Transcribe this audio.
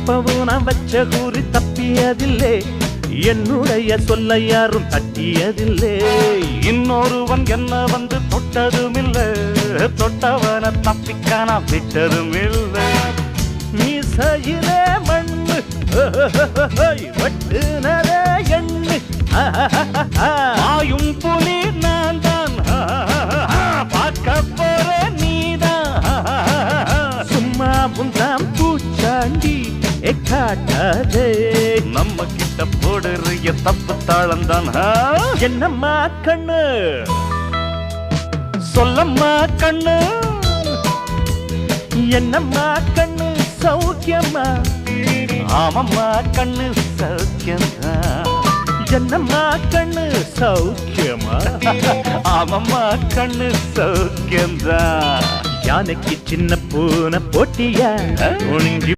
எப்பவும் நான் வச்ச கூறி தப்பியதில்லை, என்னுடைய சொல்ல யாரும் தட்டியதில்லை. இன்னொருவன் என்ன வந்து தொட்டதுமில்லை, தொட்டவன தப்பிக்க நான் விட்டதும் இல்லை. மீசையிலே மண்ணு வெட்டுனரே எண்ணு, ஆயும் புலி நான் தான், பார்க்க போறேன் நீதான். சும்மா புந்தாம் பூச்சாண்டி காட்டாதே, நம்ம கிட்ட போடுறிய தப்பு தாளந்தான். என்னம்மா கண்ணு சொல்லம்மா கண்ணு, என்னம்மா கண்ணு சௌக்கியம்மா, ஆமம்மா கண்ணு சௌக்கியம்தான். என்னம்மா கண்ணு சௌக்கியமா, ஆமம்மா கண்ணு சௌக்கியம்தான். யானைக்கு சின்ன பூனை போட்டியா, ஒளிஞ்சி